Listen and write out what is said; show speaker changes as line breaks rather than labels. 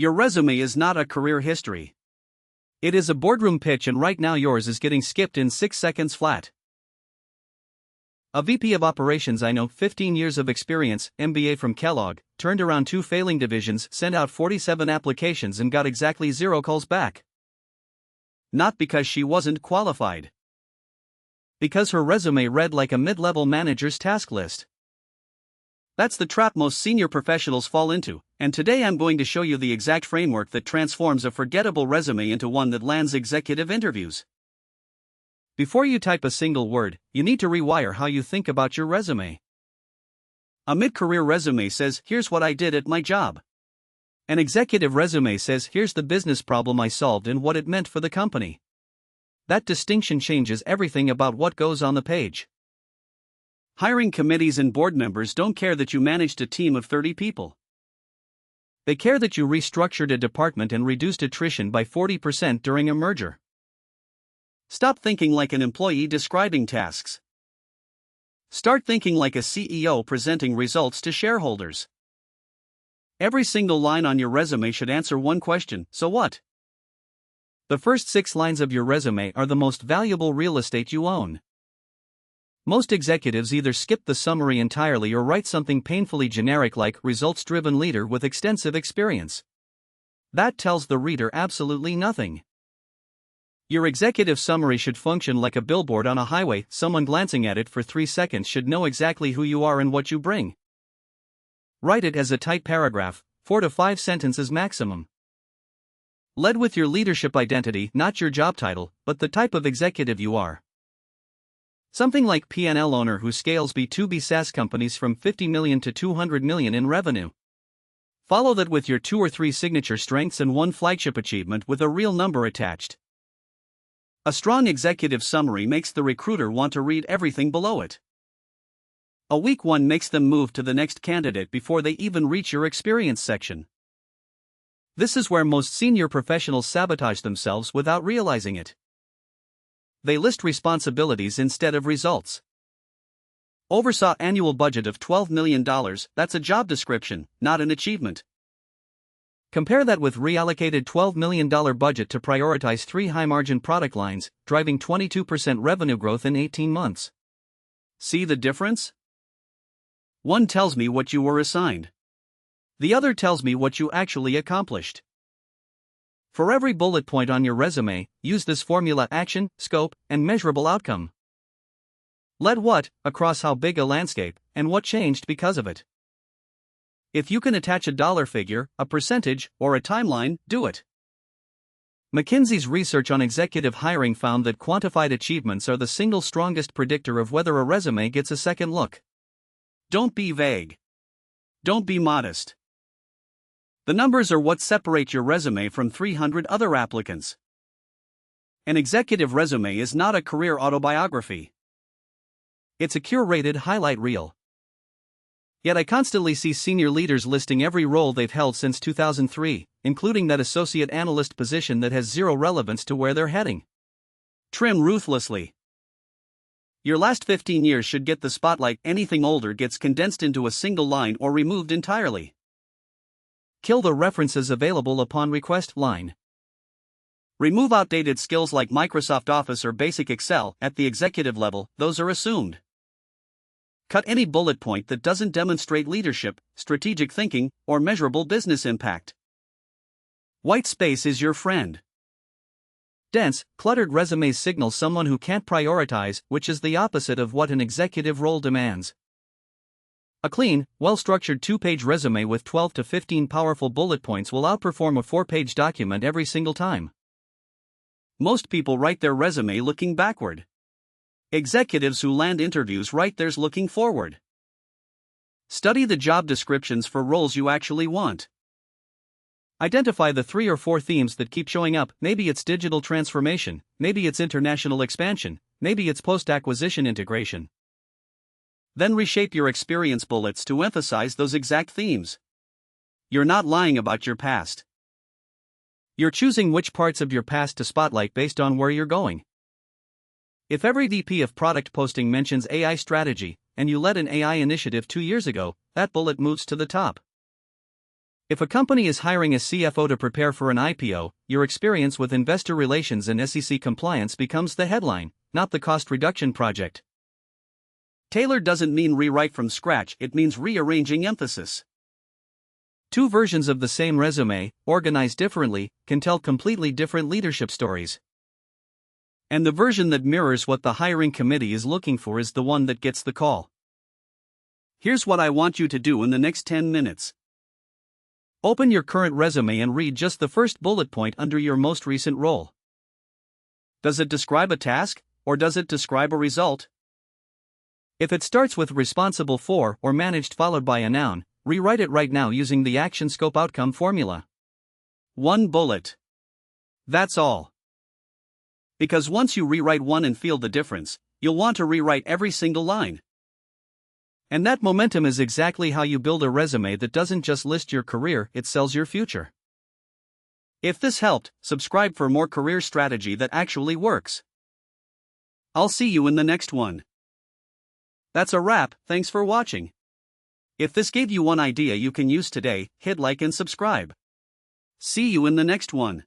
Your resume is not a career history. It is a boardroom pitch, and right now yours is getting skipped in 6 seconds flat. A VP of operations I know, 15 years of experience, MBA from Kellogg, turned around 2 failing divisions, sent out 47 applications and got exactly 0 calls back. Not because she wasn't qualified. Because her resume read like a mid-level manager's task list. That's the trap most senior professionals fall into, and today I'm going to show you the exact framework that transforms a forgettable resume into one that lands executive interviews. Before you type a single word, you need to rewire how you think about your resume. A mid-career resume says, "Here's what I did at my job." An executive resume says, "Here's the business problem I solved and what it meant for the company." That distinction changes everything about what goes on the page. Hiring committees and board members don't care that you managed a team of 30 people. They care that you restructured a department and reduced attrition by 40% during a merger. Stop thinking like an employee describing tasks. Start thinking like a CEO presenting results to shareholders. Every single line on your resume should answer one question: so what? The first 6 lines of your resume are the most valuable real estate you own. Most executives either skip the summary entirely or write something painfully generic like results-driven leader with extensive experience. That tells the reader absolutely nothing. Your executive summary should function like a billboard on a highway. Someone glancing at it for 3 seconds should know exactly who you are and what you bring. Write it as a tight paragraph, 4 to 5 sentences maximum. Lead with your leadership identity, not your job title, but the type of executive you are. Something like P&L owner who scales B2B SaaS companies from 50 million to 200 million in revenue. Follow that with your 2 or 3 signature strengths and 1 flagship achievement with a real number attached. A strong executive summary makes the recruiter want to read everything below it. A weak one makes them move to the next candidate before they even reach your experience section. This is where most senior professionals sabotage themselves without realizing it. They list responsibilities instead of results. Oversaw annual budget of $12 million, that's a job description, not an achievement. Compare that with reallocated $12 million budget to prioritize 3 high-margin product lines, driving 22% revenue growth in 18 months. See the difference? One tells me what you were assigned. The other tells me what you actually accomplished. For every bullet point on your resume, use this formula: action, scope, and measurable outcome. Let what across how big a landscape, and what changed because of it. If you can attach a dollar figure, a percentage, or a timeline, do it. McKinsey's research on executive hiring found that quantified achievements are the single strongest predictor of whether a resume gets a second look. Don't be vague. Don't be modest. The numbers are what separate your resume from 300 other applicants. An executive resume is not a career autobiography. It's a curated highlight reel. Yet I constantly see senior leaders listing every role they've held since 2003, including that associate analyst position that has 0 relevance to where they're heading. Trim ruthlessly. Your last 15 years should get the spotlight. Anything older gets condensed into a single line or removed entirely. Kill the references available upon request line. Remove outdated skills like Microsoft Office or basic Excel. At the executive level, those are assumed. Cut any bullet point that doesn't demonstrate leadership, strategic thinking, or measurable business impact. White space is your friend. Dense, cluttered resumes signal someone who can't prioritize, which is the opposite of what an executive role demands. A clean, well-structured 2-page resume with 12 to 15 powerful bullet points will outperform a 4-page document every single time. Most people write their resume looking backward. Executives who land interviews write theirs looking forward. Study the job descriptions for roles you actually want. Identify the 3 or 4 themes that keep showing up. Maybe it's digital transformation, maybe it's international expansion, maybe it's post-acquisition integration. Then reshape your experience bullets to emphasize those exact themes. You're not lying about your past. You're choosing which parts of your past to spotlight based on where you're going. If every VP of product posting mentions AI strategy, and you led an AI initiative 2 years ago, that bullet moves to the top. If a company is hiring a CFO to prepare for an IPO, your experience with investor relations and SEC compliance becomes the headline, not the cost reduction project. Tailor doesn't mean rewrite from scratch, it means rearranging emphasis. Two versions of the same resume, organized differently, can tell completely different leadership stories. And the version that mirrors what the hiring committee is looking for is the one that gets the call. Here's what I want you to do in the next 10 minutes. Open your current resume and read just the first bullet point under your most recent role. Does it describe a task, or does it describe a result? If it starts with responsible for or managed followed by a noun, rewrite it right now using the action scope outcome formula. One bullet. That's all. Because once you rewrite one and feel the difference, you'll want to rewrite every single line. And that momentum is exactly how you build a resume that doesn't just list your career, it sells your future. If this helped, subscribe for more career strategy that actually works. I'll see you in the next one. That's a wrap, thanks for watching. If this gave you one idea you can use today, hit like and subscribe. See you in the next one.